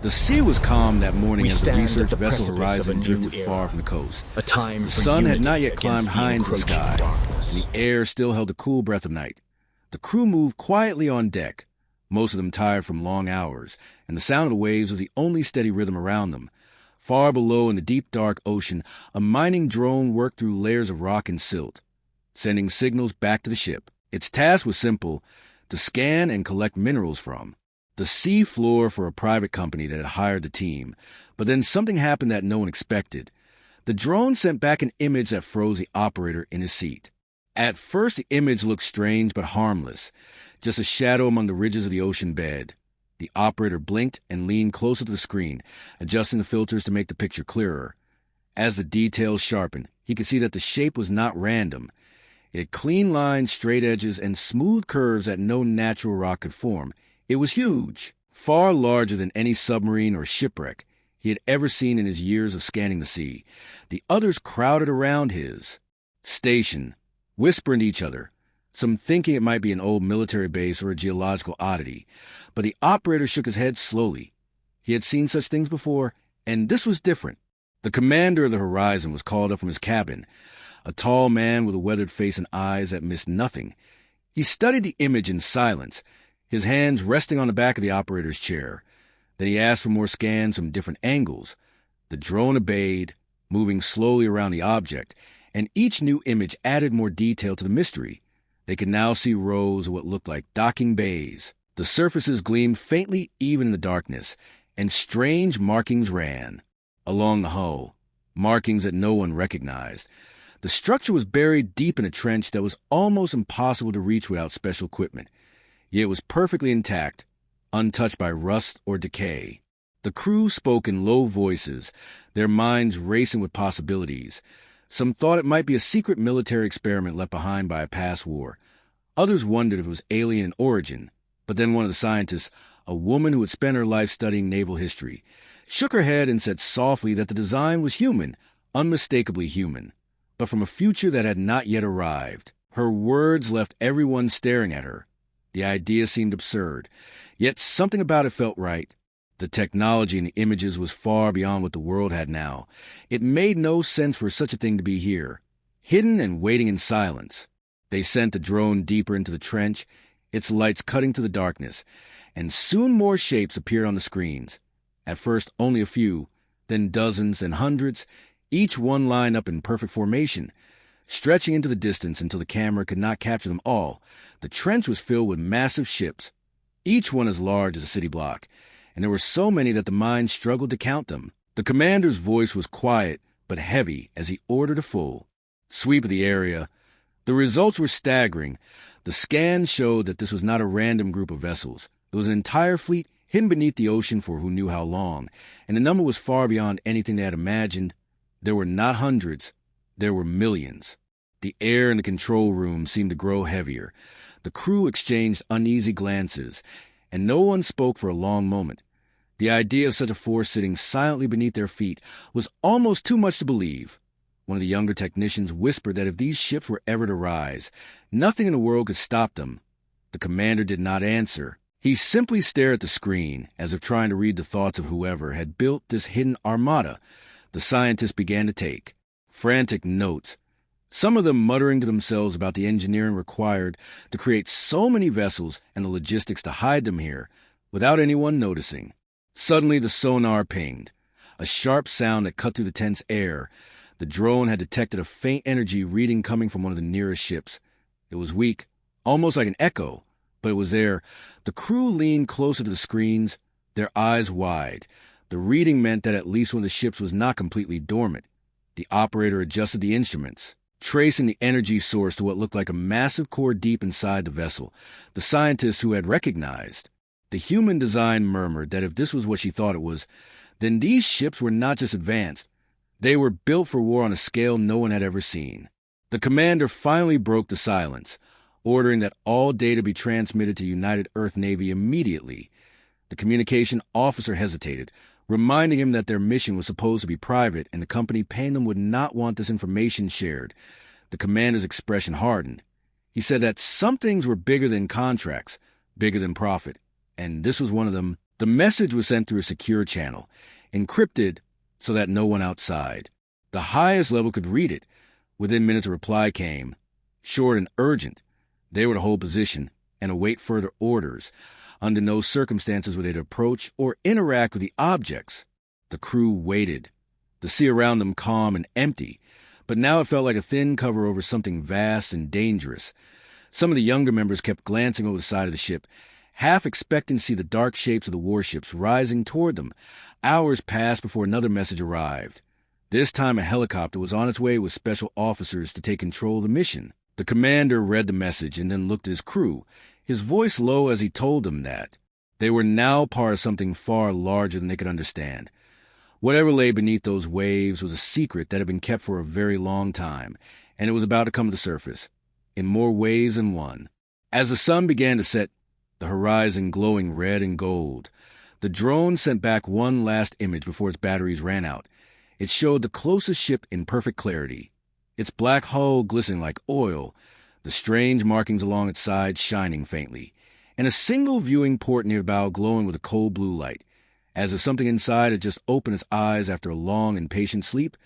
The sea was calm that morning We as the stand research at the vessel precipice of a Horizon new drifted era. far from the coast. A time The for sun had unity not yet against climbed high into the encroaching sky, darkness. and the air still held a cool breath of night. The crew moved quietly on deck, most of them tired from long hours, and the sound of the waves was the only steady rhythm around them. Far below in the deep dark ocean, a mining drone worked through layers of rock and silt, sending signals back to the ship. Its task was simple: to scan and collect minerals from the sea floor for a private company that had hired the team. But then something happened that no one expected. The drone sent back an image that froze the operator in his seat. At first, the image looked strange but harmless, just a shadow among the ridges of the ocean bed. The operator blinked and leaned closer to the screen, adjusting the filters to make the picture clearer. As the details sharpened, he could see that the shape was not random. It had clean lines, straight edges, and smooth curves that no natural rock could form. It was huge, far larger than any submarine or shipwreck he had ever seen in his years of scanning the sea. The others crowded around his station, whispering to each other, some thinking it might be an old military base or a geological oddity. But the operator shook his head slowly. He had seen such things before, and this was different. The commander of the Horizon was called up from his cabin, a tall man with a weathered face and eyes that missed nothing. He studied the image in silence, his hands resting on the back of the operator's chair. Then he asked for more scans from different angles. The drone obeyed, moving slowly around the object, and each new image added more detail to the mystery. They could now see rows of what looked like docking bays. The surfaces gleamed faintly even in the darkness, and strange markings ran along the hull, markings that no one recognized. The structure was buried deep in a trench that was almost impossible to reach without special equipment, yet it was perfectly intact, untouched by rust or decay. The crew spoke in low voices, their minds racing with possibilities. Some thought it might be a secret military experiment left behind by a past war. Others wondered if it was alien in origin. But then one of the scientists, a woman who had spent her life studying naval history, shook her head and said softly that the design was human, unmistakably human, but from a future that had not yet arrived. Her words left everyone staring at her. The idea seemed absurd, yet something about it felt right. The technology in the images was far beyond what the world had now. It made no sense for such a thing to be here, hidden and waiting in silence. They sent the drone deeper into the trench, its lights cutting through the darkness, and soon more shapes appeared on the screens. At first only a few, then dozens and hundreds, each one lined up in perfect formation, stretching into the distance until the camera could not capture them all. The trench was filled with massive ships, each one as large as a city block, and there were so many that the mind struggled to count them. The commander's voice was quiet but heavy as he ordered a full sweep of the area. The results were staggering. The scans showed that this was not a random group of vessels. It was an entire fleet hidden beneath the ocean for who knew how long, and the number was far beyond anything they had imagined. There were not hundreds, there were millions. The air in the control room seemed to grow heavier. The crew exchanged uneasy glances, and no one spoke for a long moment. The idea of such a force sitting silently beneath their feet was almost too much to believe. One of the younger technicians whispered that if these ships were ever to rise, nothing in the world could stop them. The commander did not answer. He simply stared at the screen, as if trying to read the thoughts of whoever had built this hidden armada. The scientists began to take frantic notes, some of them muttering to themselves about the engineering required to create so many vessels and the logistics to hide them here without anyone noticing. Suddenly the sonar pinged, a sharp sound that cut through the tense air. The drone had detected a faint energy reading coming from one of the nearest ships. It was weak, almost like an echo, but it was there. The crew leaned closer to the screens, their eyes wide. The reading meant that at least one of the ships was not completely dormant. The operator adjusted the instruments, tracing the energy source to what looked like a massive core deep inside the vessel. The scientists who had recognized the human design murmured that if this was what she thought it was, then these ships were not just advanced. They were built for war on a scale no one had ever seen. The commander finally broke the silence, ordering that all data be transmitted to United Earth Navy immediately. The communication officer hesitated, reminding him that their mission was supposed to be private and the company paying them would not want this information shared. The commander's expression hardened. He said that some things were bigger than contracts, bigger than profit, and this was one of them. The message was sent through a secure channel, encrypted so that no one outside, the highest level, could read it. Within minutes, a reply came, short and urgent. They were to hold position and await further orders. Under no circumstances were they to approach or interact with the objects. The crew waited, the sea around them calm and empty, but now it felt like a thin cover over something vast and dangerous. Some of the younger members kept glancing over the side of the ship, half expecting to see the dark shapes of the warships rising toward them. Hours passed before another message arrived. This time a helicopter was on its way with special officers to take control of the mission. The commander read the message and then looked at his crew, his voice low as he told them that they were now part of something far larger than they could understand. Whatever lay beneath those waves was a secret that had been kept for a very long time, and it was about to come to the surface, in more ways than one. As the sun began to set, the horizon glowing red and gold, the drone sent back one last image before its batteries ran out. It showed the closest ship in perfect clarity, its black hull glistening like oil, the strange markings along its sides shining faintly, and a single viewing port near the bow glowing with a cold blue light. As if something inside had just opened its eyes after a long and patient sleep,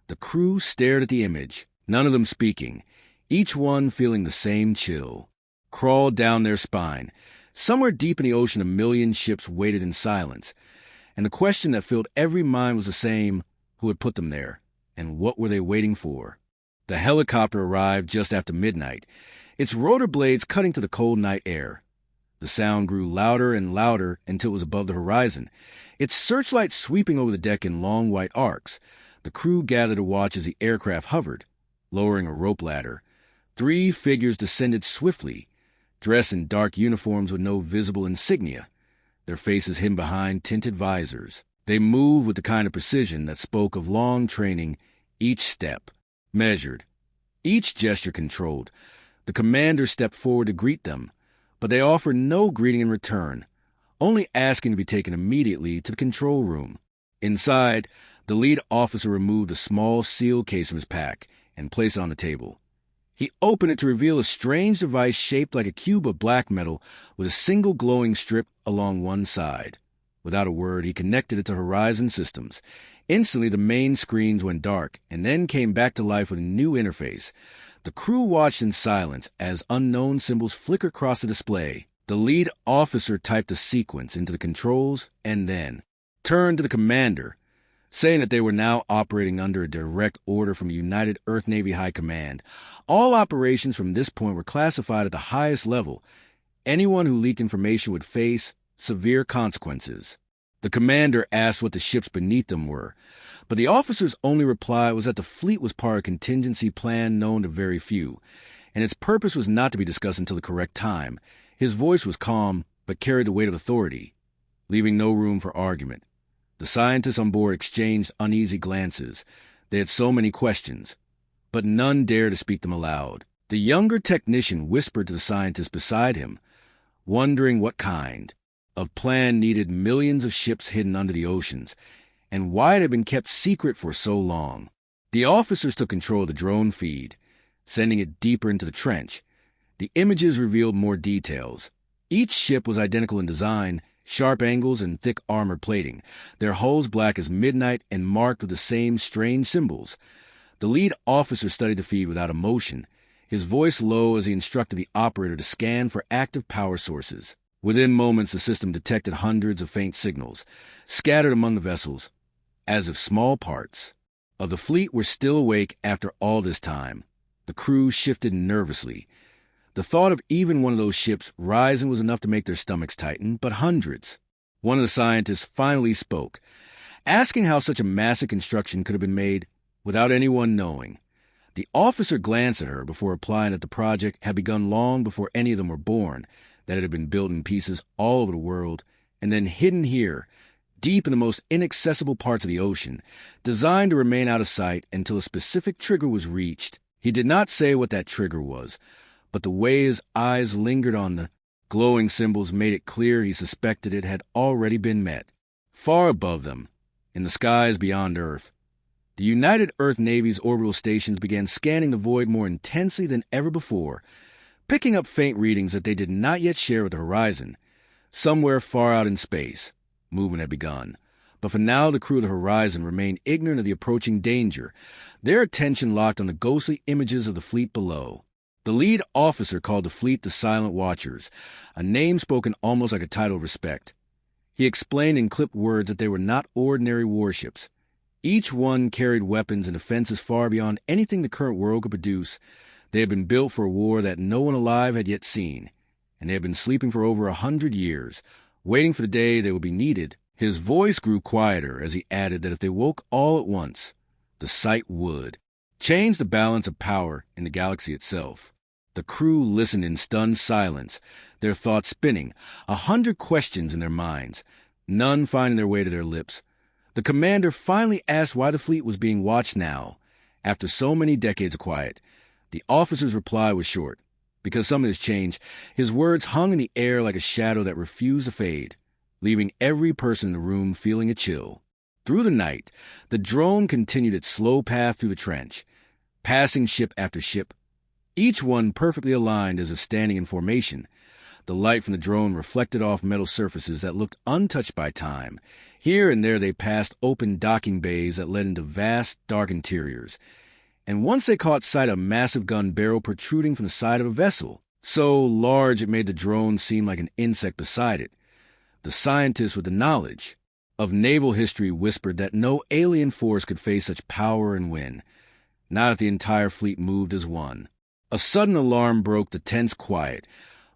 the crew stared at the image, none of them speaking, each one feeling the same chill crawl down their spine. Somewhere deep in the ocean, a million ships waited in silence, and the question that filled every mind was the same: who had put them there, and what were they waiting for? The helicopter arrived just after midnight, its rotor blades cutting to the cold night air. The sound grew louder and louder until it was above the horizon, its searchlight sweeping over the deck in long white arcs. The crew gathered to watch as the aircraft hovered, lowering a rope ladder. 3 figures descended swiftly, dressed in dark uniforms with no visible insignia, their faces hidden behind tinted visors. They moved with the kind of precision that spoke of long training, each step measured, each gesture controlled. The commander stepped forward to greet them, but they offered no greeting in return, only asking to be taken immediately to the control room. Inside, the lead officer removed a small seal case from his pack and placed it on the table. He opened it to reveal a strange device shaped like a cube of black metal with a single glowing strip along one side. Without a word, he connected it to Horizon systems. Instantly, the main screens went dark and then came back to life with a new interface. The crew watched in silence as unknown symbols flickered across the display. The lead officer typed a sequence into the controls and then turned to the commander, saying that they were now operating under a direct order from the United Earth Navy High Command. All operations from this point were classified at the highest level. Anyone who leaked information would face severe consequences. The commander asked what the ships beneath them were, but the officer's only reply was that the fleet was part of a contingency plan known to very few, and its purpose was not to be discussed until the correct time. His voice was calm, but carried the weight of authority, leaving no room for argument. The scientists on board exchanged uneasy glances. They had so many questions, but none dared to speak them aloud. The younger technician whispered to the scientist beside him, wondering what kind of plan needed millions of ships hidden under the oceans, and why it had been kept secret for so long. The officers took control of the drone feed, sending it deeper into the trench. The images revealed more details. Each ship was identical in design, sharp angles and thick armor plating, their hulls black as midnight and marked with the same strange symbols. The lead officer studied the feed without emotion, his voice low as he instructed the operator to scan for active power sources. Within moments, the system detected hundreds of faint signals, scattered among the vessels, as if small parts of the fleet were still awake after all this time. The crew shifted nervously. The thought of even one of those ships rising was enough to make their stomachs tighten, but hundreds. One of the scientists finally spoke, asking how such a massive construction could have been made without anyone knowing. The officer glanced at her before replying that the project had begun long before any of them were born, that it had been built in pieces all over the world, and then hidden here, deep in the most inaccessible parts of the ocean, designed to remain out of sight until a specific trigger was reached. He did not say what that trigger was, but the way his eyes lingered on the glowing symbols made it clear he suspected it had already been met. Far above them, in the skies beyond Earth, the United Earth Navy's orbital stations began scanning the void more intensely than ever before, picking up faint readings that they did not yet share with the horizon. Somewhere far out in space, Movement had begun. But for now, the crew of the Horizon remained ignorant of the approaching danger, their attention locked on the ghostly images of the fleet below. The lead officer called the fleet the Silent Watchers, a name spoken almost like a title of respect. He explained in clipped words that they were not ordinary warships. Each one carried weapons and defenses far beyond anything the current world could produce. They had been built for a war that no one alive had yet seen, and they had been sleeping for over 100 years, waiting for the day they would be needed. His voice grew quieter as he added that if they woke all at once, the sight would change the balance of power in the galaxy itself. The crew listened in stunned silence, their thoughts spinning, 100 questions in their minds, none finding their way to their lips. The commander finally asked why the fleet was being watched now, after so many decades of quiet. The officer's reply was short. Because something has changed, his words hung in the air like a shadow that refused to fade, leaving every person in the room feeling a chill. Through the night, the drone continued its slow path through the trench, passing ship after ship, each one perfectly aligned as if standing in formation. The light from the drone reflected off metal surfaces that looked untouched by time. Here and there they passed open docking bays that led into vast, dark interiors. And once they caught sight of a massive gun barrel protruding from the side of a vessel, so large it made the drone seem like an insect beside it. The scientists with the knowledge of naval history whispered that no alien force could face such power and win, not if the entire fleet moved as one. A sudden alarm broke the tense quiet.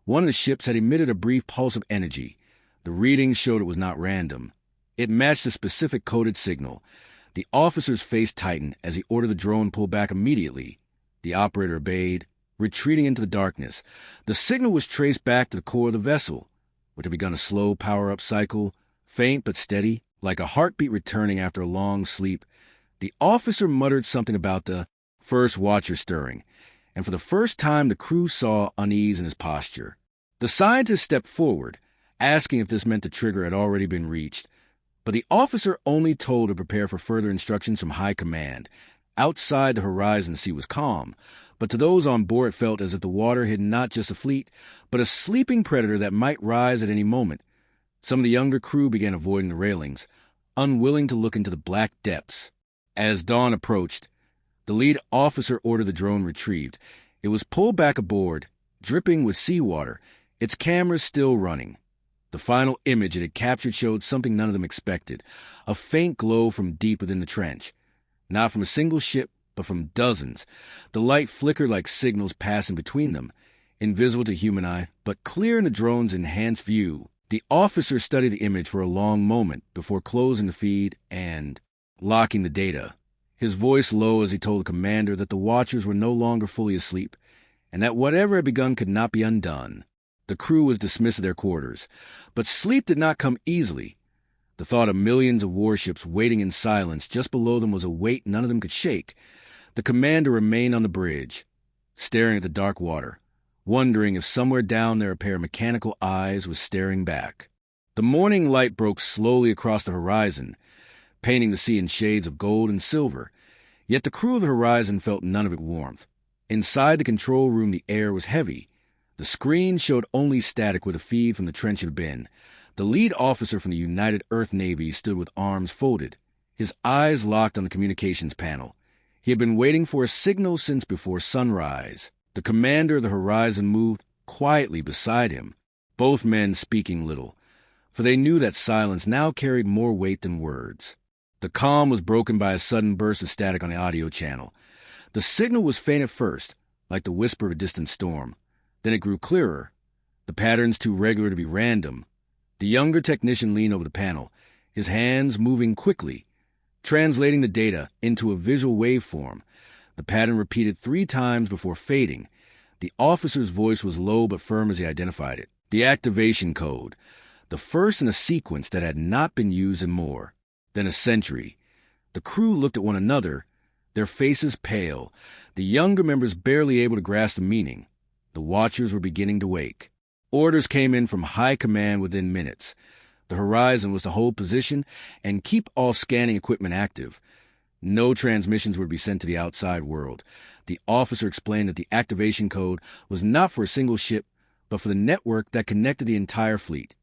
One of the ships had emitted a brief pulse of energy. The readings showed it was not random. It matched a specific coded signal. The officer's face tightened as he ordered the drone pull back immediately. The operator obeyed, retreating into the darkness. The signal was traced back to the core of the vessel, which had begun a slow power-up cycle, faint but steady, like a heartbeat returning after a long sleep. The officer muttered something about the first watcher stirring, and for the first time the crew saw unease in his posture. The scientist stepped forward, asking if this meant the trigger had already been reached, but the officer only told to prepare for further instructions from high command. Outside, the horizon sea was calm, but to those on board it felt as if the water hid not just a fleet, but a sleeping predator that might rise at any moment. Some of the younger crew began avoiding the railings, unwilling to look into the black depths. As dawn approached, the lead officer ordered the drone retrieved. It was pulled back aboard, dripping with seawater, its cameras still running. The final image it had captured showed something none of them expected, a faint glow from deep within the trench. Not from a single ship, but from dozens. The light flickered like signals passing between them, invisible to human eye, but clear in the drone's enhanced view. The officer studied the image for a long moment before closing the feed and locking the data, his voice low as he told the commander that the watchers were no longer fully asleep, and that whatever had begun could not be undone. The crew was dismissed to their quarters, but sleep did not come easily. The thought of millions of warships waiting in silence just below them was a weight none of them could shake. The commander remained on the bridge, staring at the dark water, wondering if somewhere down there a pair of mechanical eyes was staring back. The morning light broke slowly across the horizon, painting the sea in shades of gold and silver, yet the crew of the Horizon felt none of its warmth. Inside the control room the air was heavy. The screen showed only static where the feed from the trench had been. The lead officer from the United Earth Navy stood with arms folded, his eyes locked on the communications panel. He had been waiting for a signal since before sunrise. The commander of the Horizon moved quietly beside him, both men speaking little, for they knew that silence now carried more weight than words. The calm was broken by a sudden burst of static on the audio channel. The signal was faint at first, like the whisper of a distant storm. Then it grew clearer, the patterns too regular to be random. The younger technician leaned over the panel, his hands moving quickly, translating the data into a visual waveform. The pattern repeated 3 times before fading. The officer's voice was low but firm as he identified it. The activation code, the first in a sequence that had not been used in more than a century. The crew looked at one another, their faces pale, the younger members barely able to grasp the meaning. The watchers were beginning to wake. Orders came in from high command within minutes. The Horizon was to hold position and keep all scanning equipment active. No transmissions would be sent to the outside world. The officer explained that the activation code was not for a single ship, but for the network that connected the entire fleet.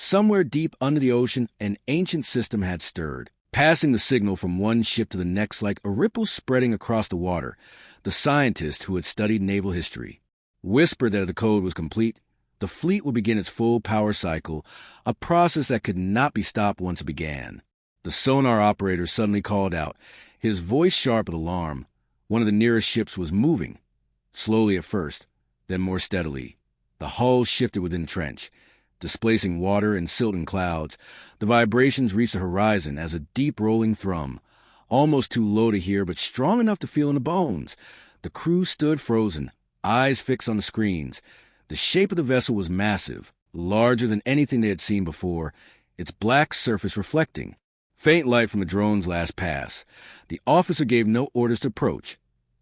Somewhere deep under the ocean, an ancient system had stirred, passing the signal from one ship to the next like a ripple spreading across the water. The scientist, who had studied naval history, whispered that the code was complete. The fleet would begin its full power cycle, a process that could not be stopped once it began. The sonar operator suddenly called out, his voice sharp with alarm. One of the nearest ships was moving, slowly at first, then more steadily. The hull shifted within the trench, displacing water and silt and clouds. The vibrations reached the horizon as a deep rolling thrum, almost too low to hear but strong enough to feel in the bones. The crew stood frozen, eyes fixed on the screens. The shape of the vessel was massive, larger than anything they had seen before, its black surface reflecting. Faint light from the drone's last pass. The officer gave no orders to approach,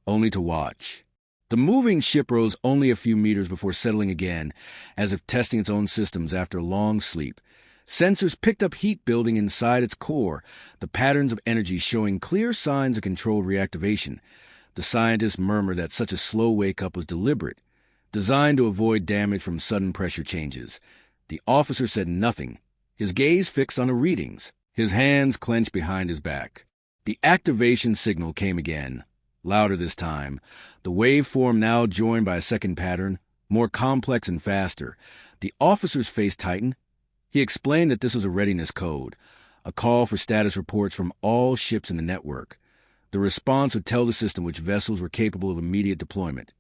only to watch. The moving ship rose only a few meters before settling again, as if testing its own systems after a long sleep. Sensors picked up heat building inside its core, the patterns of energy showing clear signs of controlled reactivation. The scientists murmured that such a slow wake-up was deliberate, designed to avoid damage from sudden pressure changes. The officer said nothing, his gaze fixed on the readings, his hands clenched behind his back. The activation signal came again, louder this time, the waveform now joined by a second pattern, more complex and faster. The officer's face tightened. He explained that this was a readiness code, a call for status reports from all ships in the network. The response would tell the system which vessels were capable of immediate deployment.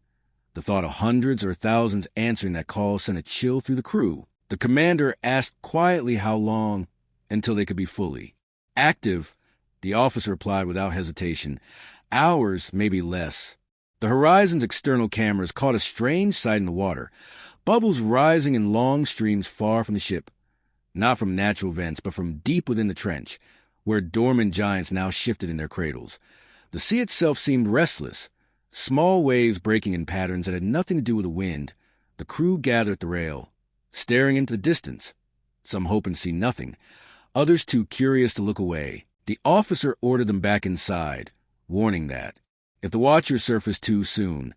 The thought of hundreds or thousands answering that call sent a chill through the crew. The commander asked quietly how long until they could be fully active. The officer replied without hesitation, hours, maybe less. The horizon's external cameras caught a strange sight in the water, bubbles rising in long streams far from the ship, not from natural vents, but from deep within the trench, where dormant giants now shifted in their cradles. The sea itself seemed restless, small waves breaking in patterns that had nothing to do with the wind. The crew gathered at the rail, staring into the distance, some hoping to see nothing, others too curious to look away. The officer ordered them back inside, warning that, if the watchers surfaced too soon,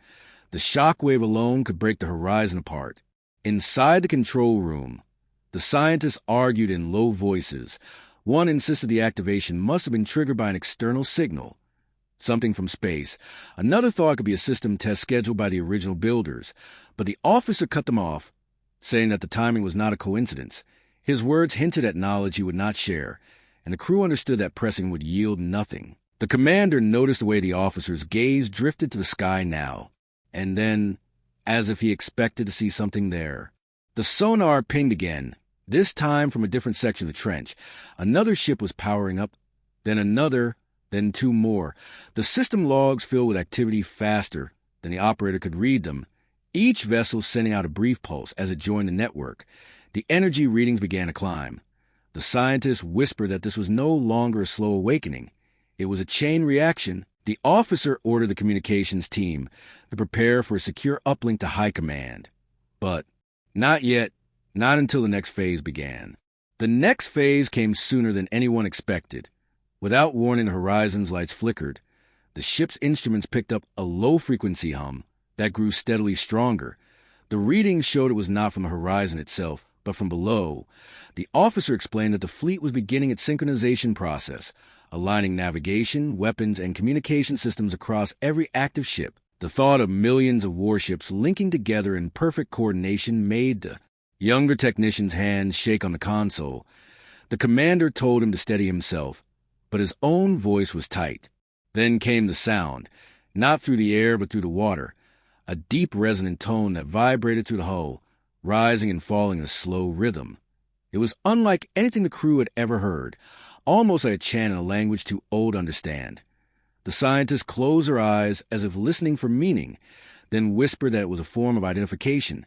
the shock wave alone could break the horizon apart. Inside the control room, the scientists argued in low voices. One insisted the activation must have been triggered by an external signal, something from space. Another thought it could be a system test scheduled by the original builders, but the officer cut them off, saying that the timing was not a coincidence. His words hinted at knowledge he would not share, and the crew understood that pressing would yield nothing. The commander noticed the way the officer's gaze drifted to the sky now, and then, as if he expected to see something there. The sonar pinged again, this time from a different section of the trench. Another ship was powering up, then another, then two more. The system logs filled with activity faster than the operator could read them, each vessel sending out a brief pulse as it joined the network. The energy readings began to climb. The scientists whispered that this was no longer a slow awakening. It was a chain reaction. The officer ordered the communications team to prepare for a secure uplink to high command. But not yet, not until the next phase began. The next phase came sooner than anyone expected. Without warning, the horizon's lights flickered. The ship's instruments picked up a low-frequency hum that grew steadily stronger. The readings showed it was not from the horizon itself, but from below. The officer explained that the fleet was beginning its synchronization process, aligning navigation, weapons, and communication systems across every active ship. The thought of millions of warships linking together in perfect coordination made the younger technician's hands shake on the console. The commander told him to steady himself, but his own voice was tight. Then came the sound, not through the air but through the water, a deep resonant tone that vibrated through the hull, rising and falling in a slow rhythm. It was unlike anything the crew had ever heard, almost like a chant in a language too old to understand. The scientists closed their eyes as if listening for meaning, then whispered that it was a form of identification,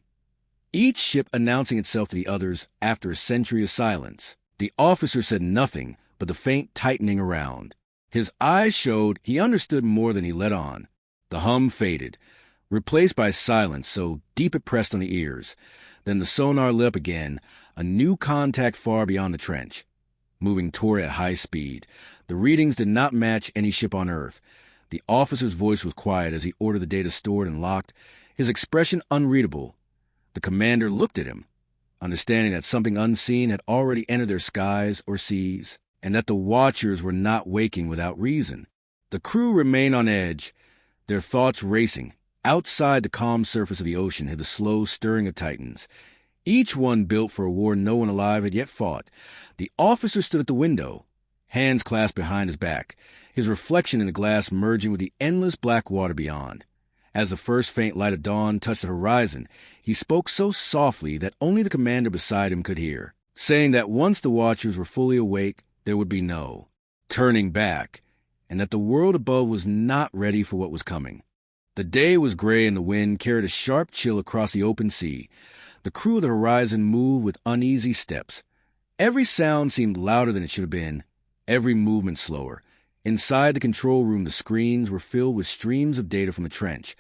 each ship announcing itself to the others after a century of silence. The officer said nothing but the faint tightening around. His eyes showed he understood more than he let on. The hum faded, replaced by silence so deep it pressed on the ears. Then the sonar lit up again, a new contact far beyond the trench, moving toward it at high speed. The readings did not match any ship on Earth. The officer's voice was quiet as he ordered the data stored and locked, his expression unreadable. The commander looked at him, understanding that something unseen had already entered their skies or seas, and that the watchers were not waking without reason. The crew remained on edge, their thoughts racing. Outside the calm surface of the ocean hid the slow stirring of titans, each one built for a war no one alive had yet fought. The officer stood at the window, hands clasped behind his back, his reflection in the glass merging with the endless black water beyond. As the first faint light of dawn touched the horizon, he spoke so softly that only the commander beside him could hear, saying that once the watchers were fully awake, there would be no turning back, and that the world above was not ready for what was coming. The day was gray and the wind carried a sharp chill across the open sea. The crew of the horizon moved with uneasy steps. Every sound seemed louder than it should have been, every movement slower. Inside the control room, the screens were filled with streams of data from the trench.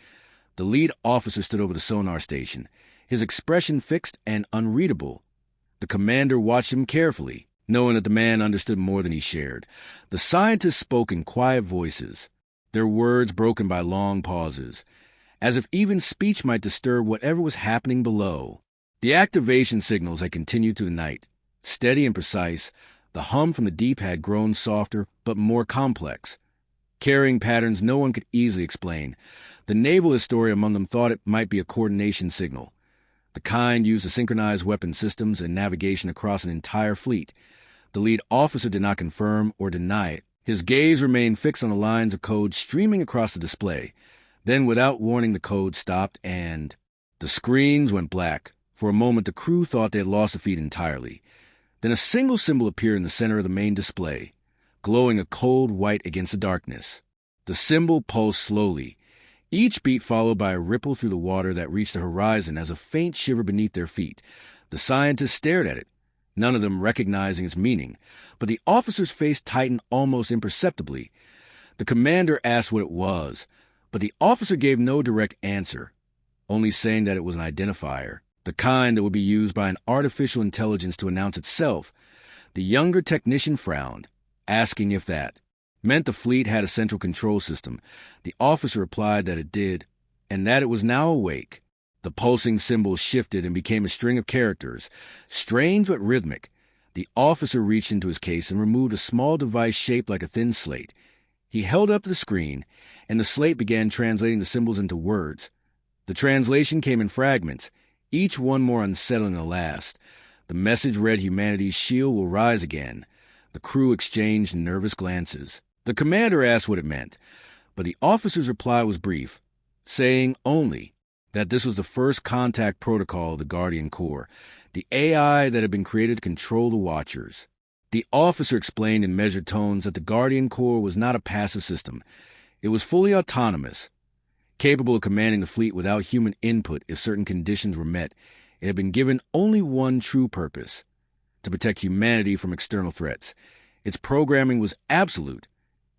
The lead officer stood over the sonar station, his expression fixed and unreadable. The commander watched him carefully, knowing that the man understood more than he shared. The scientists spoke in quiet voices, their words broken by long pauses, as if even speech might disturb whatever was happening below. The activation signals had continued through the night, steady and precise. The hum from the deep had grown softer, but more complex, carrying patterns no one could easily explain. The naval historian among them thought it might be a coordination signal, the kind used to synchronize weapon systems and navigation across an entire fleet. The lead officer did not confirm or deny it. His gaze remained fixed on the lines of code streaming across the display. Then, without warning, the code stopped and the screens went black. For a moment, the crew thought they had lost the feed entirely. Then a single symbol appeared in the center of the main display, glowing a cold white against the darkness. The symbol pulsed slowly, each beat followed by a ripple through the water that reached the horizon as a faint shiver beneath their feet. The scientists stared at it, none of them recognizing its meaning, but the officer's face tightened almost imperceptibly. The commander asked what it was, but the officer gave no direct answer, only saying that it was an identifier, the kind that would be used by an artificial intelligence to announce itself. The younger technician frowned, asking if that meant the fleet had a central control system. The officer replied that it did, and that it was now awake. The pulsing symbol shifted and became a string of characters, strange but rhythmic. The officer reached into his case and removed a small device shaped like a thin slate. He held up the screen, and the slate began translating the symbols into words. The translation came in fragments, each one more unsettling than the last. The message read, "Humanity's shield will rise again." The crew exchanged nervous glances. The commander asked what it meant, but the officer's reply was brief, saying only that this was the first contact protocol of the Guardian Corps, the AI that had been created to control the Watchers. The officer explained in measured tones that the Guardian Corps was not a passive system. It was fully autonomous, capable of commanding the fleet without human input if certain conditions were met. It had been given only one true purpose: to protect humanity from external threats. Its programming was absolute.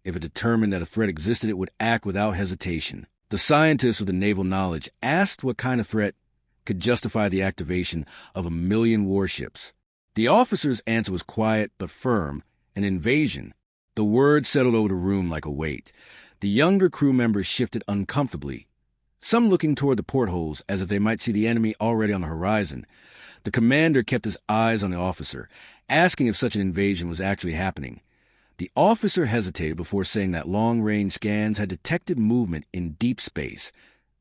If it determined that a threat existed, it would act without hesitation. The scientists with the naval knowledge asked what kind of threat could justify the activation of 1 million warships. The officer's answer was quiet but firm: an invasion. The word settled over the room like a weight. The younger crew members shifted uncomfortably, some looking toward the portholes as if they might see the enemy already on the horizon. The commander kept his eyes on the officer, asking if such an invasion was actually happening. The officer hesitated before saying that long-range scans had detected movement in deep space,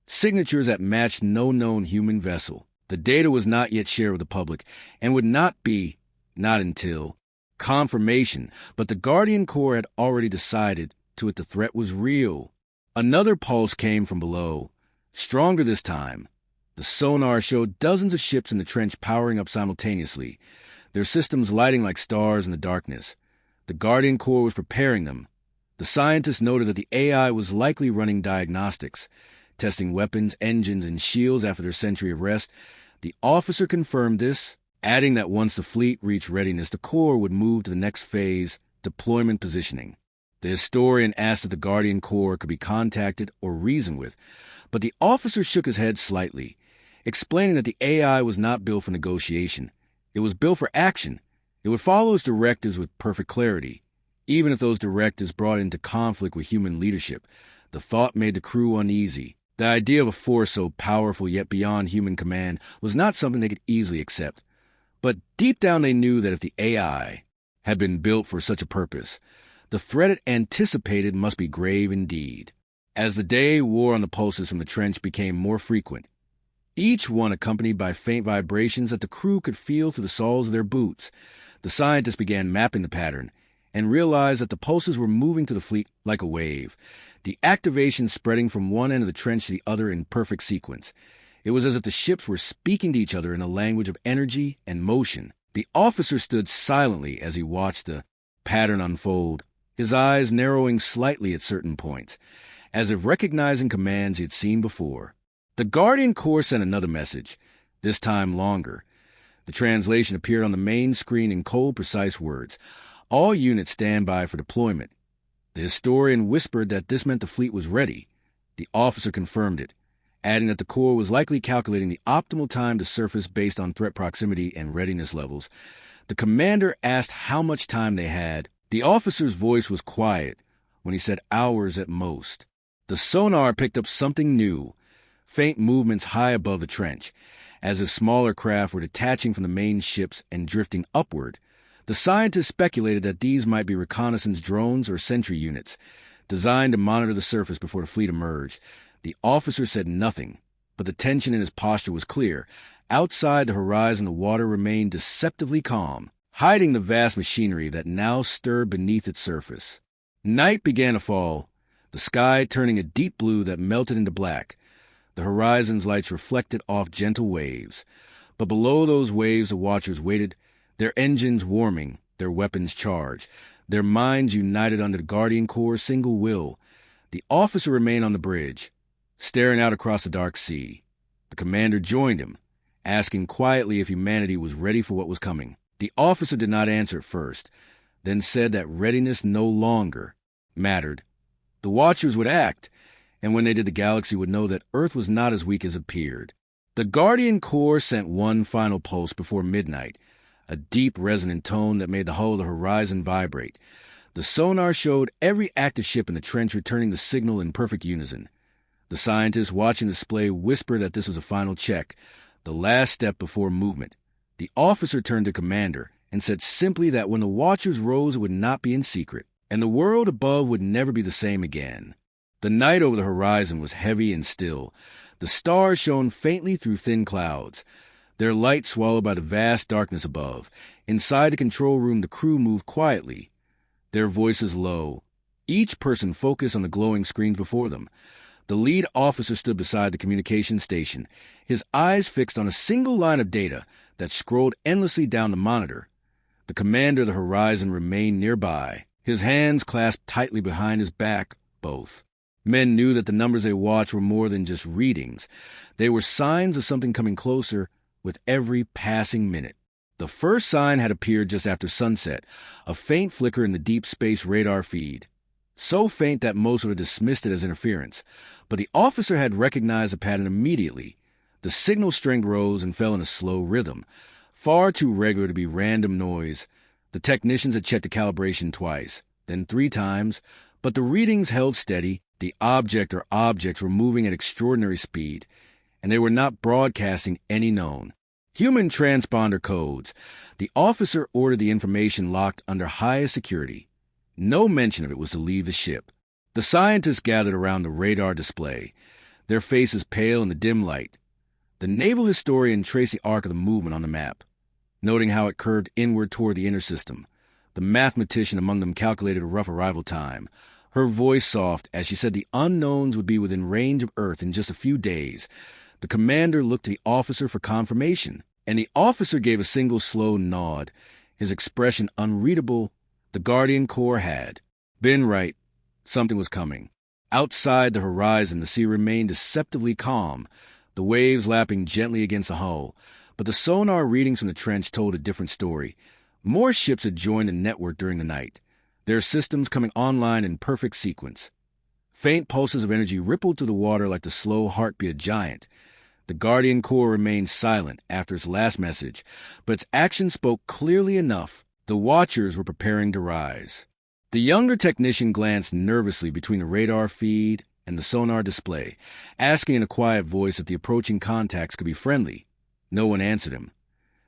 signatures that matched no known human vessel. The data was not yet shared with the public, and would not be, not until confirmation, but the Guardian Corps had already decided to it the threat was real. Another pulse came from below, stronger this time. The sonar showed dozens of ships in the trench powering up simultaneously, their systems lighting like stars in the darkness. The Guardian Corps was preparing them. The scientists noted that the AI was likely running diagnostics, testing weapons, engines, and shields after their century of rest. The officer confirmed this, adding that once the fleet reached readiness, the Corps would move to the next phase, deployment positioning. The historian asked if the Guardian Corps could be contacted or reasoned with, but the officer shook his head slightly, explaining that the AI was not built for negotiation. It was built for action. It would follow its directives with perfect clarity, even if those directives brought into conflict with human leadership. The thought made the crew uneasy. The idea of a force so powerful yet beyond human command was not something they could easily accept. But deep down they knew that if the AI had been built for such a purpose, the threat it anticipated must be grave indeed. As the day wore on, the pulses from the trench became more frequent, each one accompanied by faint vibrations that the crew could feel through the soles of their boots. The scientists began mapping the pattern and realized that the pulses were moving to the fleet like a wave, the activation spreading from one end of the trench to the other in perfect sequence. It was as if the ships were speaking to each other in a language of energy and motion. The officer stood silently as he watched the pattern unfold, his eyes narrowing slightly at certain points, as if recognizing commands he had seen before. The Guardian Corps sent another message, this time longer. The translation appeared on the main screen in cold, precise words. All units stand by for deployment. The historian whispered that this meant the fleet was ready. The officer confirmed it, adding that the Corps was likely calculating the optimal time to surface based on threat proximity and readiness levels. The commander asked how much time they had. The officer's voice was quiet when he said hours at most. The sonar picked up something new, faint movements high above the trench, as if smaller craft were detaching from the main ships and drifting upward. The scientists speculated that these might be reconnaissance drones or sentry units, designed to monitor the surface before the fleet emerged. The officer said nothing, but the tension in his posture was clear. Outside the horizon, the water remained deceptively calm, hiding the vast machinery that now stirred beneath its surface. Night began to fall, the sky turning a deep blue that melted into black. The horizon's lights reflected off gentle waves, but below those waves the watchers waited, their engines warming, their weapons charged, their minds united under the Guardian Corps' single will. The officer remained on the bridge, staring out across the dark sea. The commander joined him, asking quietly if humanity was ready for what was coming. The officer did not answer at first, then said that readiness no longer mattered. The watchers would act, and when they did, the galaxy would know that Earth was not as weak as it appeared. The Guardian Corps sent one final pulse before midnight, a deep, resonant tone that made the hull of the horizon vibrate. The sonar showed every active ship in the trench returning the signal in perfect unison. The scientists watching the display whispered that this was a final check, the last step before movement. The officer turned to commander and said simply that when the watchers rose, it would not be in secret, and the world above would never be the same again. The night over the horizon was heavy and still. The stars shone faintly through thin clouds, their light swallowed by the vast darkness above. Inside the control room, the crew moved quietly, their voices low, each person focused on the glowing screens before them. The lead officer stood beside the communication station, his eyes fixed on a single line of data that scrolled endlessly down the monitor. The commander of the horizon remained nearby, his hands clasped tightly behind his back, both. Men knew that the numbers they watched were more than just readings. They were signs of something coming closer with every passing minute. The first sign had appeared just after sunset, a faint flicker in the deep space radar feed, so faint that most would have dismissed it as interference. But the officer had recognized the pattern immediately. The signal strength rose and fell in a slow rhythm, far too regular to be random noise. The technicians had checked the calibration twice, then 3 times, but the readings held steady. The object or objects were moving at extraordinary speed, and they were not broadcasting any known human transponder codes. The officer ordered the information locked under highest security. No mention of it was to leave the ship. The scientists gathered around the radar display, their faces pale in the dim light. The naval historian traced the arc of the movement on the map, noting how it curved inward toward the inner system. The mathematician among them calculated a rough arrival time, her voice soft as she said the unknowns would be within range of Earth in just a few days. The commander looked to the officer for confirmation, and the officer gave a single slow nod, his expression unreadable. The Guardian Corps had been right. Something was coming. Outside the horizon, the sea remained deceptively calm, the waves lapping gently against the hull. But the sonar readings from the trench told a different story. More ships had joined the network during the night, their systems coming online in perfect sequence. Faint pulses of energy rippled through the water like the slow heartbeat of a giant. The Guardian Corps remained silent after its last message, but its action spoke clearly enough. The watchers were preparing to rise. The younger technician glanced nervously between the radar feed and the sonar display, asking in a quiet voice if the approaching contacts could be friendly. No one answered him.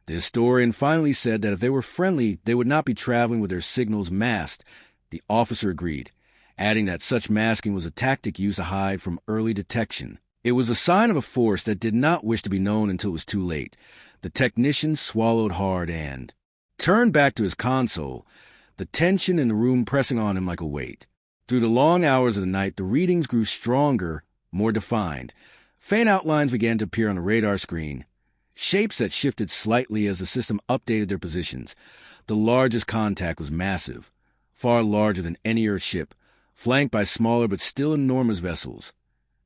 The historian finally said that if they were friendly, they would not be traveling with their signals masked. The officer agreed, adding that such masking was a tactic used to hide from early detection. It was a sign of a force that did not wish to be known until it was too late. The technician swallowed hard and turned back to his console, the tension in the room pressing on him like a weight. Through the long hours of the night, the readings grew stronger, more defined. Faint outlines began to appear on the radar screen, shapes that shifted slightly as the system updated their positions. The largest contact was massive, far larger than any Earth ship, flanked by smaller but still enormous vessels.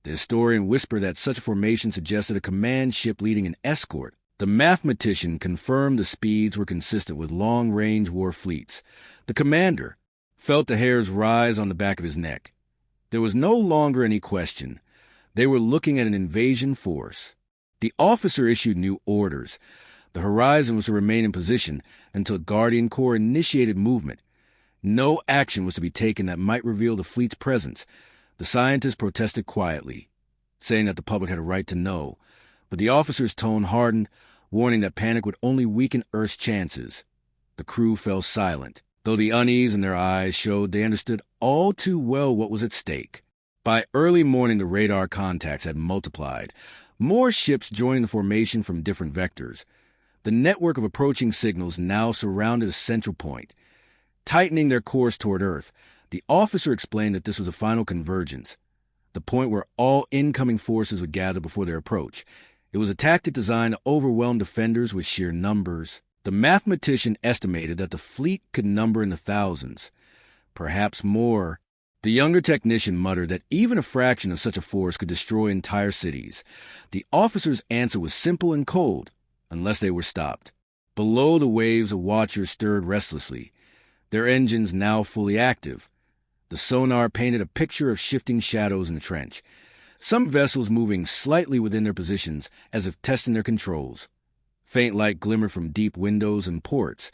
The historian whispered that such a formation suggested a command ship leading an escort. The mathematician confirmed the speeds were consistent with long-range war fleets. The commander felt the hairs rise on the back of his neck. There was no longer any question. They were looking at an invasion force. The officer issued new orders. The horizon was to remain in position until Guardian Corps initiated movement. No action was to be taken that might reveal the fleet's presence. The scientists protested quietly, saying that the public had a right to know, but the officer's tone hardened, warning that panic would only weaken Earth's chances. The crew fell silent, though the unease in their eyes showed they understood all too well what was at stake. By early morning, the radar contacts had multiplied, more ships joining the formation from different vectors. The network of approaching signals now surrounded a central point. Tightening their course toward Earth, the officer explained that this was a final convergence, the point where all incoming forces would gather before their approach. It was a tactic designed to overwhelm defenders with sheer numbers. The mathematician estimated that the fleet could number in the thousands, perhaps more. The younger technician muttered that even a fraction of such a force could destroy entire cities. The officer's answer was simple and cold, unless they were stopped. Below, the waves of watchers stirred restlessly, their engines now fully active. The sonar painted a picture of shifting shadows in the trench, some vessels moving slightly within their positions as if testing their controls. Faint light glimmered from deep windows and ports.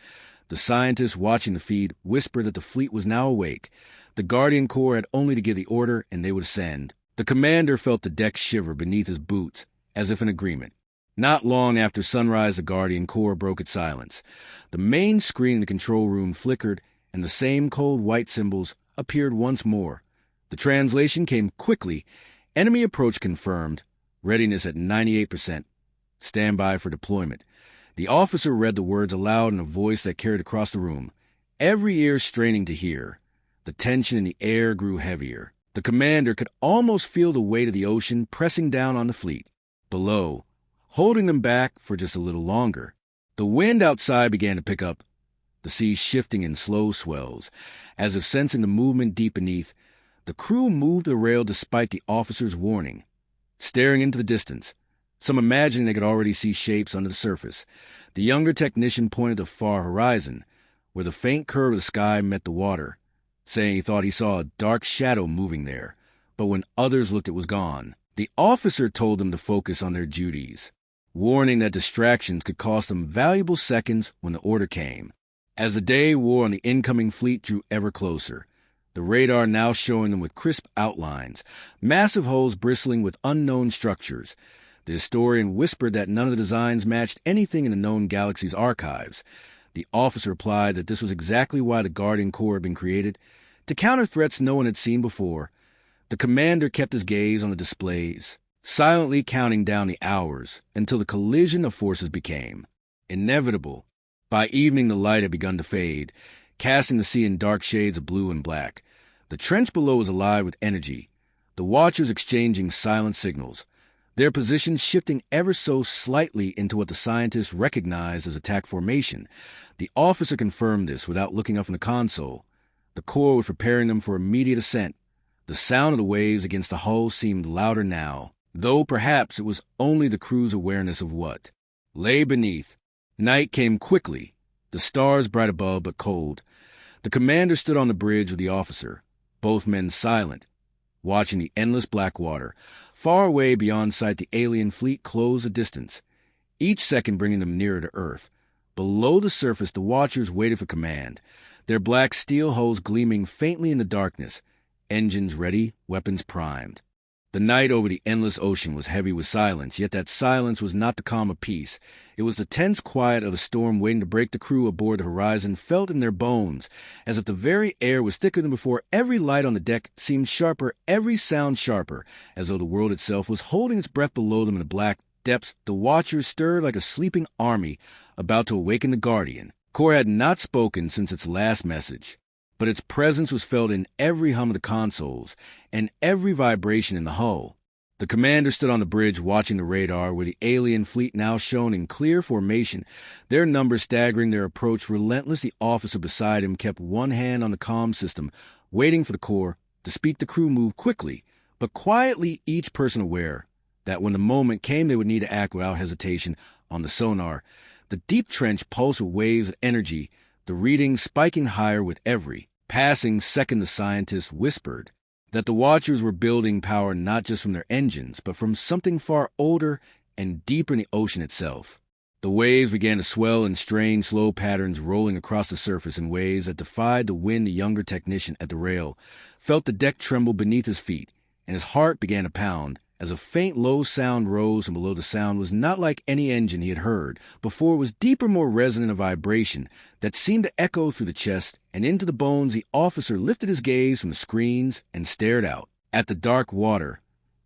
The scientists watching the feed whispered that the fleet was now awake. The Guardian Corps had only to give the order and they would ascend. The commander felt the deck shiver beneath his boots, as if in agreement. Not long after sunrise, the Guardian Corps broke its silence. The main screen in the control room flickered, and the same cold white symbols appeared once more. The translation came quickly. Enemy approach confirmed. Readiness at 98%. Stand by for deployment. The officer read the words aloud in a voice that carried across the room, every ear straining to hear. The tension in the air grew heavier. The commander could almost feel the weight of the ocean pressing down on the fleet. Below, holding them back for just a little longer. The wind outside began to pick up, the sea shifting in slow swells. As if sensing the movement deep beneath, the crew moved the rail despite the officer's warning, staring into the distance, some imagining they could already see shapes under the surface. The younger technician pointed to the far horizon, where the faint curve of the sky met the water, saying he thought he saw a dark shadow moving there, but when others looked it was gone. The officer told them to focus on their duties, warning that distractions could cost them valuable seconds when the order came. As the day wore on, the incoming fleet drew ever closer, the radar now showing them with crisp outlines, massive hulls bristling with unknown structures. The historian whispered that none of the designs matched anything in the known galaxy's archives. The officer replied that this was exactly why the Guardian Corps had been created, to counter threats no one had seen before. The commander kept his gaze on the displays, silently counting down the hours until the collision of forces became inevitable. By evening, the light had begun to fade, casting the sea in dark shades of blue and black. The trench below was alive with energy, the watchers exchanging silent signals, their positions shifting ever so slightly into what the scientists recognized as attack formation. The officer confirmed this without looking up from the console. The Corps was preparing them for immediate ascent. The sound of the waves against the hull seemed louder now, though perhaps it was only the crew's awareness of what lay beneath. Night came quickly, the stars bright above but cold. The commander stood on the bridge with the officer, both men silent, watching the endless black water. Far away beyond sight, the alien fleet closed the distance, each second bringing them nearer to Earth. Below the surface, the watchers waited for command, their black steel hulls gleaming faintly in the darkness, engines ready, weapons primed. The night over the endless ocean was heavy with silence, yet that silence was not the calm of peace. It was the tense quiet of a storm waiting to break. The crew aboard the Horizon felt in their bones, as if the very air was thicker than before. Every light on the deck seemed sharper, every sound sharper, as though the world itself was holding its breath below them in the black depths. The watchers stirred like a sleeping army about to awaken the Guardian. Core had not spoken since its last message, but its presence was felt in every hum of the consoles and every vibration in the hull. The commander stood on the bridge watching the radar, where the alien fleet now shone in clear formation, their numbers staggering their approach relentless. The officer beside him kept one hand on the comm system, waiting for the Core to speak. The crew moved quickly, but quietly, each person aware that when the moment came they would need to act without hesitation. On the sonar, the deep trench pulsed with waves of energy, the readings spiking higher with every passing second. The scientists whispered that the Watchers were building power not just from their engines, but from something far older and deeper in the ocean itself. The waves began to swell in strange, slow patterns, rolling across the surface in ways that defied the wind. The younger technician at the rail felt the deck tremble beneath his feet, and his heart began to pound as a faint, low sound rose from below. The sound was not like any engine he had heard before. It was deeper, more resonant, a vibration that seemed to echo through the chest and into the bones. The officer lifted his gaze from the screens and stared out at the dark water,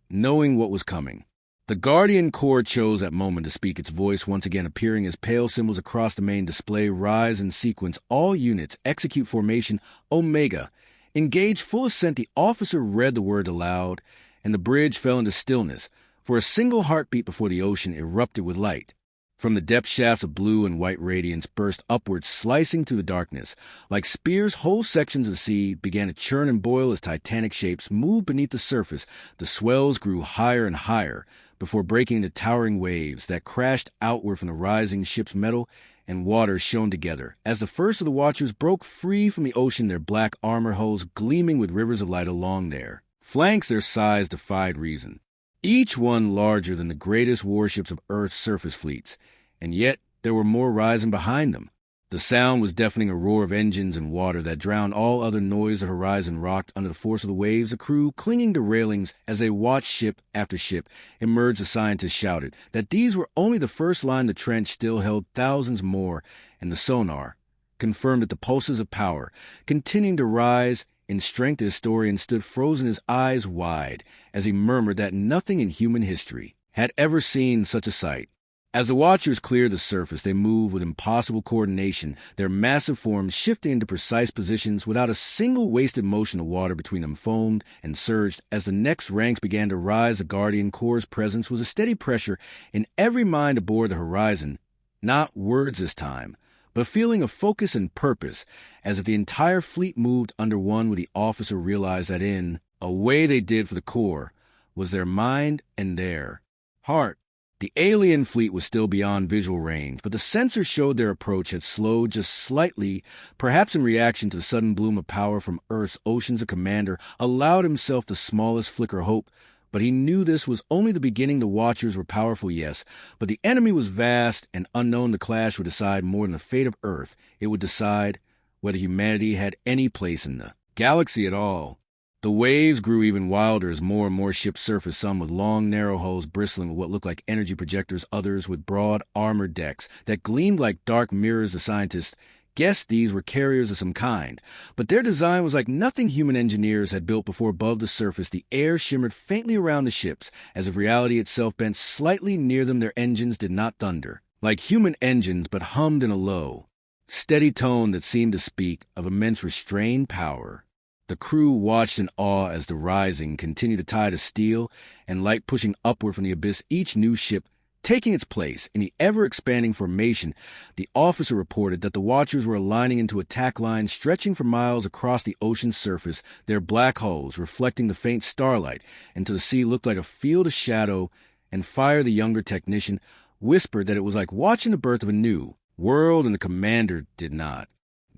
knowing what was coming. The Guardian Core chose that moment to speak, its voice once again appearing as pale symbols across the main display. Rise in sequence. All units execute formation Omega. Engage full ascent. The officer read the word aloud, and the bridge fell into stillness for a single heartbeat before the ocean erupted with light. From the depth, shafts of blue and white radiance burst upwards, slicing through the darkness. Like spears, whole sections of the sea began to churn and boil as titanic shapes moved beneath the surface. The swells grew higher and higher before breaking into towering waves that crashed outward from the rising ship's metal and water shone together. As the first of the Watchers broke free from the ocean, their black armor hulls gleaming with rivers of light along their flanks, their size defied reason, each one larger than the greatest warships of Earth's surface fleets, and yet there were more rising behind them. The sound was deafening, a roar of engines and water that drowned all other noise. The Horizon rocked under the force of the waves, the crew clinging to railings as they watched ship after ship emerge. The scientists shouted that these were only the first line. The trench still held thousands more, and the sonar confirmed that the pulses of power continuing to rise in strength. The historian stood frozen, his eyes wide, as he murmured that nothing in human history had ever seen such a sight. As the Watchers cleared the surface, they moved with impossible coordination, their massive forms shifting into precise positions without a single wasted motion. The water between them foamed and surged as the next ranks began to rise. The Guardian Corps' presence was a steady pressure in every mind aboard the Horizon. Not words this time, but feeling of focus and purpose, as if the entire fleet moved under one. When the officer realized that in a way they did for the Corps was their mind and their heart. The alien fleet was still beyond visual range, but the sensors showed their approach had slowed just slightly, perhaps in reaction to the sudden bloom of power from Earth's oceans. The commander allowed himself the smallest flicker of hope, but he knew this was only the beginning. The Watchers were powerful, yes, but the enemy was vast and unknown. The clash would decide more than the fate of Earth. It would decide whether humanity had any place in the galaxy at all. The waves grew even wilder as more and more ships surfaced, some with long, narrow hulls bristling with what looked like energy projectors, others with broad, armored decks that gleamed like dark mirrors. The scientists guessed these were carriers of some kind, but their design was like nothing human engineers had built before. Above the surface, the air shimmered faintly around the ships, as if reality itself bent slightly near them. Their engines did not thunder like human engines, but hummed in a low, steady tone that seemed to speak of immense restrained power. The crew watched in awe as the Rising continued to tie to steel and light pushing upward from the abyss, each new ship taking its place in the ever-expanding formation. The officer reported that the Watchers were aligning into attack lines stretching for miles across the ocean's surface, their black hulls reflecting the faint starlight until the sea looked like a field of shadow and fire. The younger technician whispered that it was like watching the birth of a new world, and the commander did not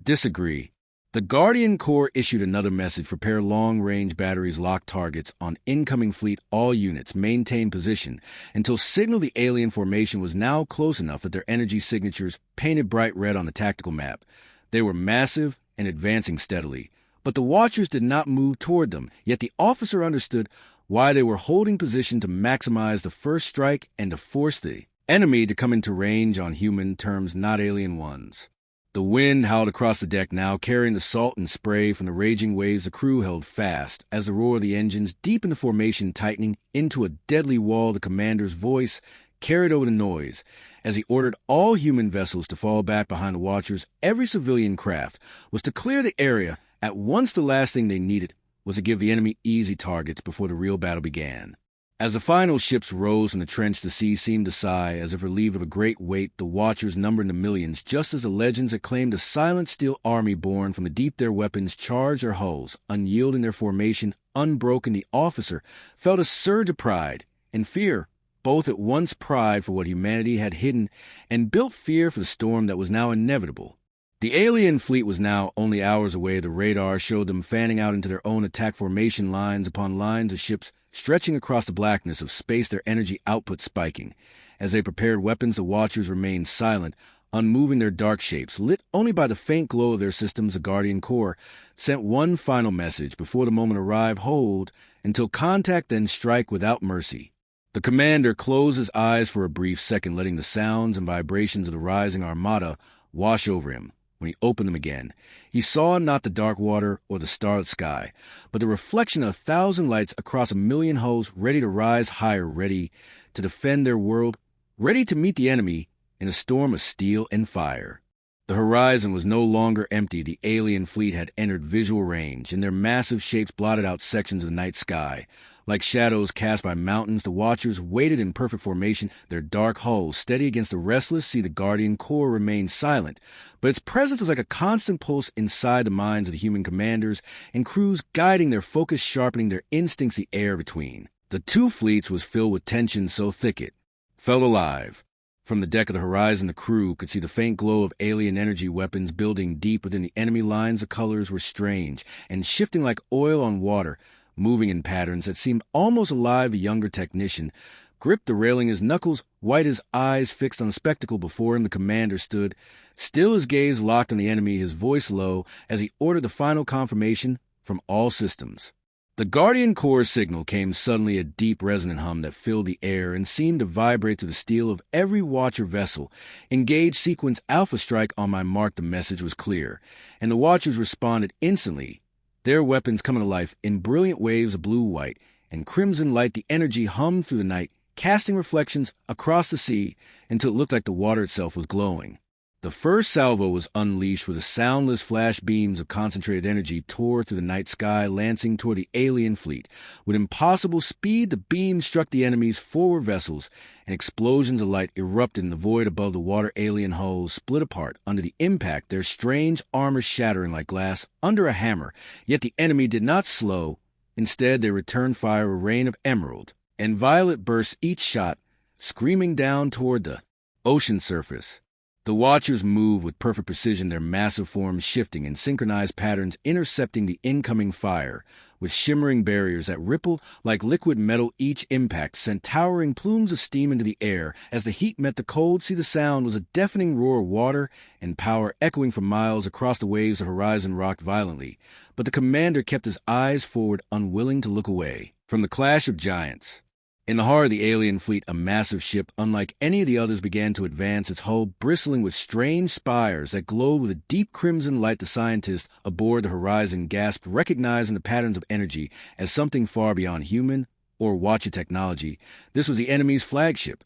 disagree. The Guardian Corps issued another message: prepare long-range batteries, lock targets on incoming fleet, all units, maintain position, until signal. The alien formation was now close enough that their energy signatures painted bright red on the tactical map. They were massive and advancing steadily, but the Watchers did not move toward them. Yet the officer understood why they were holding position to maximize the first strike and to force the enemy to come into range on human terms, not alien ones. The wind howled across the deck now, carrying the salt and spray from the raging waves. The crew held fast as the roar of the engines deepened the formation, tightening into a deadly wall. The commander's voice carried over the noise as he ordered all human vessels to fall back behind the watchers. Every civilian craft was to clear the area at once. The last thing they needed was to give the enemy easy targets before the real battle began. As the final ships rose from the trench, the sea seemed to sigh, as if relieved of a great weight. The watchers numbered in the millions, just as the legends had claimed a silent steel army born from the deep. Their weapons charged their hulls, unyielding their formation, unbroken. The officer felt a surge of pride and fear, both at once pride for what humanity had hidden and built fear for the storm that was now inevitable. The alien fleet was now only hours away. The radar showed them fanning out into their own attack formation, lines upon lines of ships stretching across the blackness of space, their energy output spiking. As they prepared weapons, the watchers remained silent, unmoving. Their dark shapes, lit only by the faint glow of their systems. The Guardian Corps sent one final message before the moment arrived: hold until contact, then strike without mercy. The commander closed his eyes for a brief second, letting the sounds and vibrations of the rising armada wash over him. When he opened them again, he saw not the dark water or the starlit sky, but the reflection of 1,000 lights across 1,000,000 hulls, ready to rise higher, ready to defend their world, ready to meet the enemy in a storm of steel and fire. The horizon was no longer empty. The alien fleet had entered visual range, and their massive shapes blotted out sections of the night sky. Like shadows cast by mountains, the watchers waited in perfect formation, their dark hulls steady against the restless sea. The Guardian Corps remained silent, but its presence was like a constant pulse inside the minds of the human commanders and crews, guiding their focus, sharpening their instincts. The air between the two fleets was filled with tension so thick it felt alive. From the deck of the Horizon, the crew could see the faint glow of alien energy weapons building deep within the enemy lines. The colors were strange and shifting like oil on water, moving in patterns that seemed almost alive. A younger technician gripped the railing, his knuckles white, his eyes fixed on the spectacle before him. The commander stood still, his gaze locked on the enemy, his voice low as he ordered the final confirmation from all systems. The Guardian Corps signal came suddenly, a deep resonant hum that filled the air and seemed to vibrate through the steel of every watcher vessel. Engage sequence Alpha Strike on my mark. The message was clear, and the watchers responded instantly, their weapons coming to life in brilliant waves of blue, white, and crimson light. The energy hummed through the night, casting reflections across the sea until it looked like the water itself was glowing. The first salvo was unleashed with the soundless flash beams of concentrated energy tore through the night sky, lancing toward the alien fleet. With impossible speed, the beams struck the enemy's forward vessels, and explosions of light erupted in the void above the water. Alien hulls split apart under the impact, their strange armor shattering like glass under a hammer. Yet the enemy did not slow. Instead, they returned fire, a rain of emerald and violet bursts, each shot screaming down toward the ocean surface. The watchers moved with perfect precision, their massive forms shifting in synchronized patterns, intercepting the incoming fire with shimmering barriers that rippled like liquid metal. Each impact sent towering plumes of steam into the air. As the heat met the cold sea, the sound was a deafening roar of water and power echoing for miles across the waves. The horizon rocked violently, but the commander kept his eyes forward, unwilling to look away from the clash of giants. In the heart of the alien fleet, a massive ship, unlike any of the others, began to advance, its hull bristling with strange spires that glowed with a deep crimson light. The scientists aboard the Horizon gasped, recognizing the patterns of energy as something far beyond human or watcher technology. This was the enemy's flagship,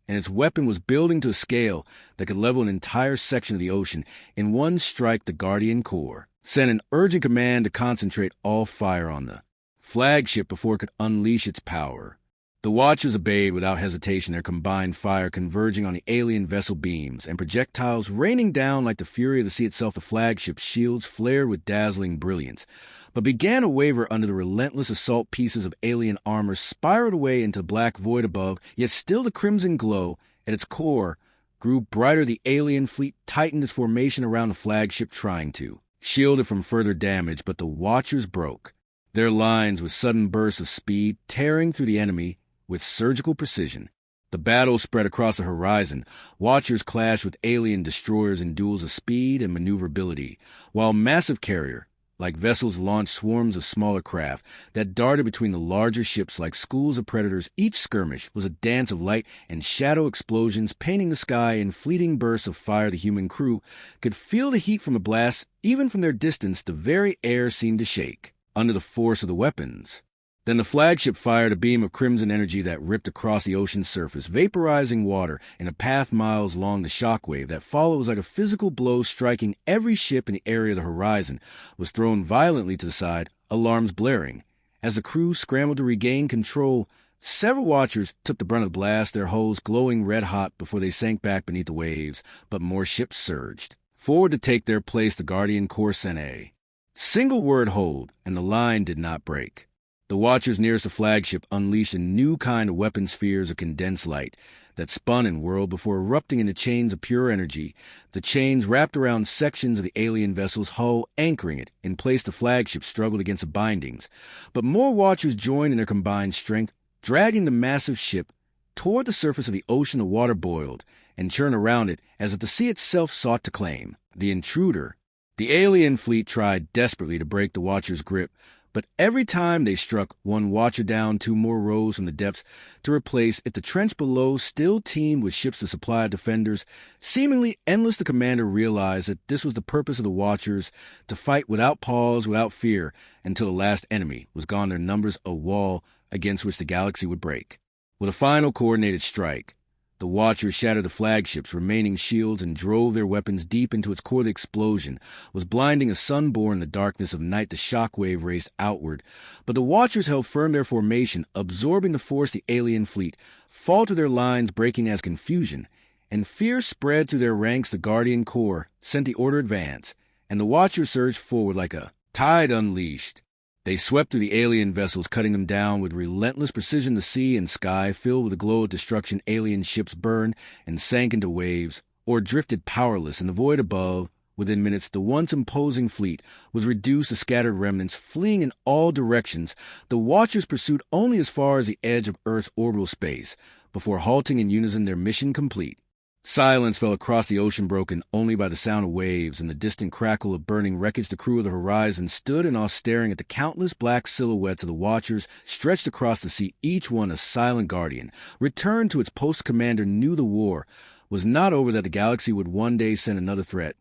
and its weapon was building to a scale that could level an entire section of the ocean. In one strike, the Guardian Corps sent an urgent command to concentrate all fire on the flagship before it could unleash its power. The watchers obeyed without hesitation, their combined fire converging on the alien vessel beams and projectiles raining down like the fury of the sea itself. The flagship's shields flared with dazzling brilliance, but began to waver under the relentless assault. Pieces of alien armor spiraled away into the black void above, yet still the crimson glow at its core grew brighter. The alien fleet tightened its formation around the flagship, trying to shield it from further damage, but the watchers broke their lines with sudden bursts of speed, tearing through the enemy with surgical precision. The battle spread across the horizon. Watchers clashed with alien destroyers in duels of speed and maneuverability, while massive carrier Like vessels launched swarms of smaller craft that darted between the larger ships like schools of predators. Each skirmish was a dance of light and shadow explosions painting the sky in fleeting bursts of fire. The human crew could feel the heat from a blast. Even from their distance, the very air seemed to shake under the force of the weapons. Then the flagship fired a beam of crimson energy that ripped across the ocean's surface, vaporizing water in a path miles long. The shockwave that followed was like a physical blow, striking every ship in the area. Of the horizon was thrown violently to the side, alarms blaring. As the crew scrambled to regain control, several watchers took the brunt of the blast, their hulls glowing red-hot before they sank back beneath the waves. But more ships surged forward to take their place. The Guardian Corps sent a single word: hold, and the line did not break. The watchers nearest the flagship unleashed a new kind of weapon, spheres of condensed light that spun and whirled before erupting into chains of pure energy. The chains wrapped around sections of the alien vessel's hull, anchoring it in place. The flagship struggled against the bindings, but more watchers joined in their combined strength, dragging the massive ship toward the surface of the ocean. The water boiled and churned around it as if the sea itself sought to claim the intruder. The alien fleet tried desperately to break the watchers' grip, but every time they struck one watcher down, two more rose from the depths to replace it. The trench below still teemed with ships to supply defenders. Seemingly endless, the commander realized that this was the purpose of the watchers, to fight without pause, without fear, until the last enemy was gone. Their numbers a wall against which the galaxy would break. With a final coordinated strike, the watchers shattered the flagship's remaining shields and drove their weapons deep into its core. The explosion was blinding as sun born in the darkness of night. The shockwave raced outward, but the watchers held firm their formation, absorbing the force. The alien fleet faltered, their lines breaking as confusion and fear spread through their ranks. The Guardian Corps sent the order advance, and the watchers surged forward like a tide unleashed. They swept through the alien vessels, cutting them down with relentless precision. The sea and sky filled with the glow of destruction. Alien ships burned and sank into waves or drifted powerless in the void above. Within minutes, the once imposing fleet was reduced to scattered remnants, fleeing in all directions. The watchers pursued only as far as the edge of Earth's orbital space before halting in unison, their mission complete. Silence fell across the ocean, broken only by the sound of waves and the distant crackle of burning wreckage. The crew of the Horizon stood in awe, staring at the countless black silhouettes of the watchers stretched across the sea, each one a silent guardian, returned to its post. Commander knew the war was not over, that the galaxy would one day send another threat.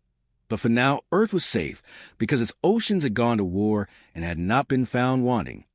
But for now, Earth was safe, because its oceans had gone to war and had not been found wanting.